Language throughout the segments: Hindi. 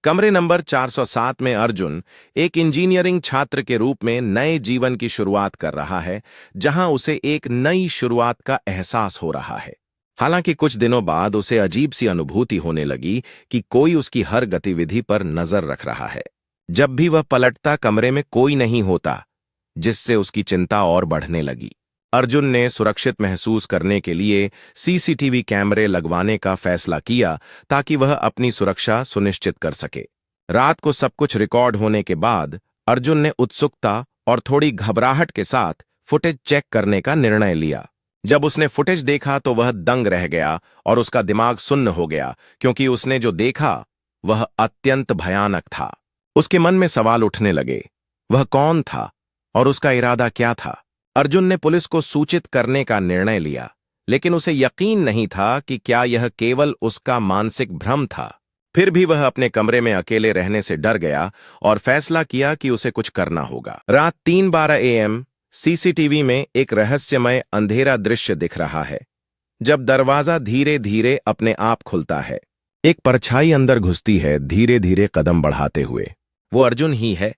कमरे नंबर 407 में अर्जुन एक इंजीनियरिंग छात्र के रूप में नए जीवन की शुरुआत कर रहा है, जहां उसे एक नई शुरुआत का एहसास हो रहा है। हालांकि कुछ दिनों बाद उसे अजीब सी अनुभूति होने लगी कि कोई उसकी हर गतिविधि पर नजर रख रहा है। जब भी वह पलटता, कमरे में कोई नहीं होता, जिससे उसकी चिंता और बढ़ने लगी। अर्जुन ने सुरक्षित महसूस करने के लिए सीसीटीवी कैमरे लगवाने का फैसला किया, ताकि वह अपनी सुरक्षा सुनिश्चित कर सके। रात को सब कुछ रिकॉर्ड होने के बाद अर्जुन ने उत्सुकता और थोड़ी घबराहट के साथ फुटेज चेक करने का निर्णय लिया। जब उसने फुटेज देखा तो वह दंग रह गया और उसका दिमाग सुन्न हो गया, क्योंकि उसने जो देखा वह अत्यंत भयानक था। उसके मन में सवाल उठने लगे, वह कौन था और उसका इरादा क्या था। अर्जुन ने पुलिस को सूचित करने का निर्णय लिया, लेकिन उसे यकीन नहीं था कि क्या यह केवल उसका मानसिक भ्रम था। फिर भी वह अपने कमरे में अकेले रहने से डर गया और फैसला किया कि उसे कुछ करना होगा। रात 3:12 AM सीसीटीवी में एक रहस्यमय अंधेरा दृश्य दिख रहा है। जब दरवाजा धीरे धीरे अपने आप खुलता है, एक परछाई अंदर घुसती है, धीरे धीरे कदम बढ़ाते हुए। वो अर्जुन ही है,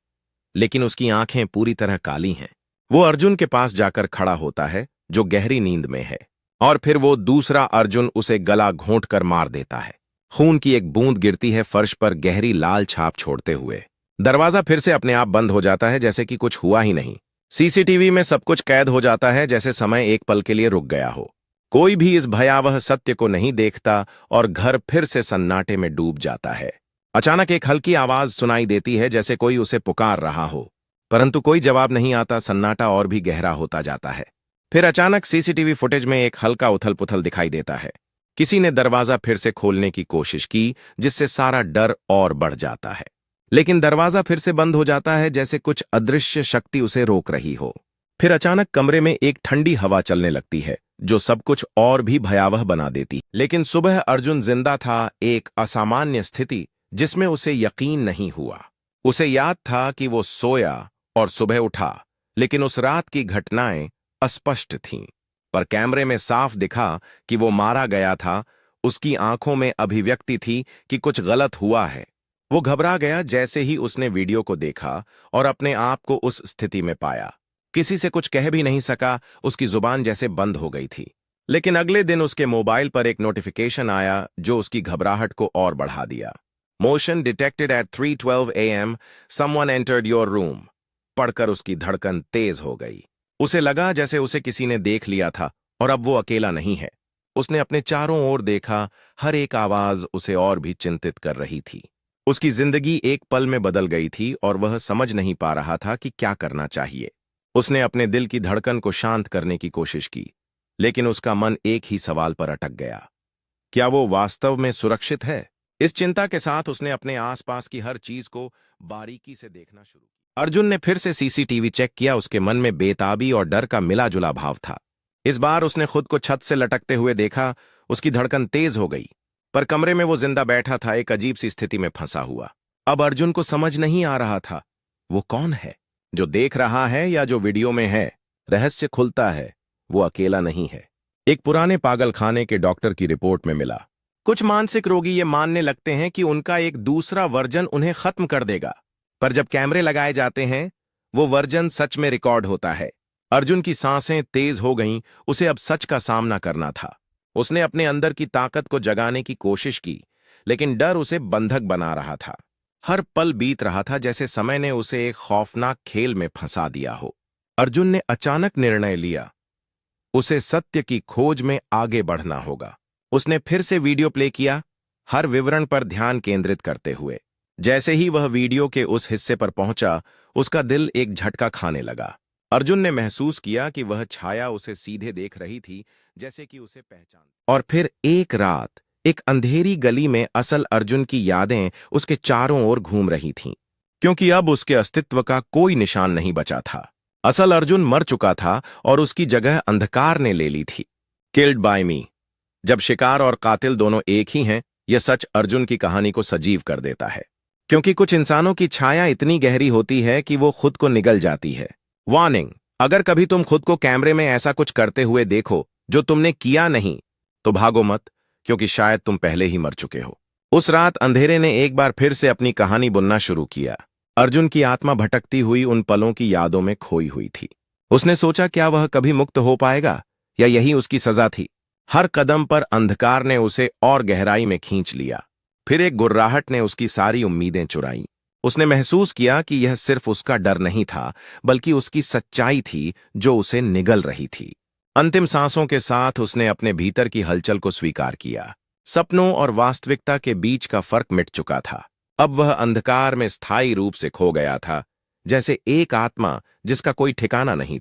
लेकिन उसकी आंखें पूरी तरह काली हैं। वो अर्जुन के पास जाकर खड़ा होता है, जो गहरी नींद में है, और फिर वो दूसरा अर्जुन उसे गला घोंटकर मार देता है। खून की एक बूंद गिरती है फर्श पर, गहरी लाल छाप छोड़ते हुए। दरवाजा फिर से अपने आप बंद हो जाता है, जैसे कि कुछ हुआ ही नहीं। सीसीटीवी में सब कुछ कैद हो जाता है, जैसे समय एक पल के लिए रुक गया हो। कोई भी इस भयावह सत्य को नहीं देखता और घर फिर से सन्नाटे में डूब जाता है। अचानक एक हल्की आवाज सुनाई देती है, जैसे कोई उसे पुकार रहा हो, परंतु कोई जवाब नहीं आता। सन्नाटा और भी गहरा होता जाता है। फिर अचानक सीसीटीवी फुटेज में एक हल्का उथल-पुथल दिखाई देता है। किसी ने दरवाजा फिर से खोलने की कोशिश की, जिससे सारा डर और बढ़ जाता है। लेकिन दरवाजा फिर से बंद हो जाता है, जैसे कुछ अदृश्य शक्ति उसे रोक रही हो। फिर अचानक कमरे में एक ठंडी हवा चलने लगती है, जो सब कुछ और भी भयावह बना देती। लेकिन सुबह अर्जुन जिंदा था, एक असामान्य स्थिति जिसमें उसे यकीन नहीं हुआ। उसे याद था कि वो सोया और सुबह उठा, लेकिन उस रात की घटनाएं अस्पष्ट थीं। पर कैमरे में साफ दिखा कि वो मारा गया था। उसकी आंखों में अभिव्यक्ति थी कि कुछ गलत हुआ है। वो घबरा गया जैसे ही उसने वीडियो को देखा और अपने आप को उस स्थिति में पाया। किसी से कुछ कह भी नहीं सका, उसकी जुबान जैसे बंद हो गई थी। लेकिन अगले दिन उसके मोबाइल पर एक नोटिफिकेशन आया, जो उसकी घबराहट को और बढ़ा दिया। Motion detected at 3:12 AM, someone entered your room. पढ़कर उसकी धड़कन तेज हो गई। उसे लगा जैसे उसे किसी ने देख लिया था और अब वो अकेला नहीं है। उसने अपने चारों ओर देखा, हर एक आवाज उसे और भी चिंतित कर रही थी। उसकी जिंदगी एक पल में बदल गई थी और वह समझ नहीं पा रहा था कि क्या करना चाहिए। उसने अपने दिल की धड़कन को शांत करने की कोशिश की, लेकिन उसका मन एक ही सवाल पर अटक गया, क्या वो वास्तव में सुरक्षित है? इस चिंता के साथ उसने अपने आसपास की हर चीज को बारीकी से देखना शुरू किया। अर्जुन ने फिर से सीसीटीवी चेक किया। उसके मन में बेताबी और डर का मिला जुला भाव था। इस बार उसने खुद को छत से लटकते हुए देखा। उसकी धड़कन तेज हो गई, पर कमरे में वो जिंदा बैठा था, एक अजीब सी स्थिति में फंसा हुआ। अब अर्जुन को समझ नहीं आ रहा था वो कौन है, जो देख रहा है या जो वीडियो में है। रहस्य खुलता है, वो अकेला नहीं है। एक पुराने पागलखाने के डॉक्टर की रिपोर्ट में मिला, कुछ मानसिक रोगी ये मानने लगते हैं कि उनका एक दूसरा वर्जन उन्हें खत्म कर देगा, पर जब कैमरे लगाए जाते हैं, वो वर्जन सच में रिकॉर्ड होता है। अर्जुन की सांसें तेज हो गईं। उसे अब सच का सामना करना था। उसने अपने अंदर की ताकत को जगाने की कोशिश की, लेकिन डर उसे बंधक बना रहा था। हर पल बीत रहा था जैसे समय ने उसे एक खौफनाक खेल में फंसा दिया हो। अर्जुन ने अचानक निर्णय लिया, उसे सत्य की खोज में आगे बढ़ना होगा। उसने फिर से वीडियो प्ले किया, हर विवरण पर ध्यान केंद्रित करते हुए। जैसे ही वह वीडियो के उस हिस्से पर पहुंचा, उसका दिल एक झटका खाने लगा। अर्जुन ने महसूस किया कि वह छाया उसे सीधे देख रही थी, जैसे कि उसे पहचान। और फिर एक रात, एक अंधेरी गली में असल अर्जुन की यादें उसके चारों ओर घूम रही थीं, क्योंकि अब उसके अस्तित्व का कोई निशान नहीं बचा था। असल अर्जुन मर चुका था और उसकी जगह अंधकार ने ले ली थी। किल्ड बाय मी। जब शिकार और कातिल दोनों एक ही हैं, यह सच अर्जुन की कहानी को सजीव कर देता है, क्योंकि कुछ इंसानों की छाया इतनी गहरी होती है कि वो खुद को निगल जाती है। वार्निंग, अगर कभी तुम खुद को कैमरे में ऐसा कुछ करते हुए देखो जो तुमने किया नहीं, तो भागो मत, क्योंकि शायद तुम पहले ही मर चुके हो। उस रात अंधेरे ने एक बार फिर से अपनी कहानी बुनना शुरू किया। अर्जुन की आत्मा भटकती हुई उन पलों की यादों में खोई हुई थी। उसने सोचा क्या वह कभी मुक्त हो पाएगा, या यही उसकी सजा थी। हर कदम पर अंधकार ने उसे और गहराई में खींच लिया। फिर एक गुर्राहट ने उसकी सारी उम्मीदें चुराई। उसने महसूस किया कि यह सिर्फ उसका डर नहीं था, बल्कि उसकी सच्चाई थी जो उसे निगल रही थी। अंतिम सांसों के साथ उसने अपने भीतर की हलचल को स्वीकार किया। सपनों और वास्तविकता के बीच का फर्क मिट चुका था। अब वह अंधकार में स्थायी रूप से खो गया था, जैसे एक आत्मा जिसका कोई ठिकाना नहीं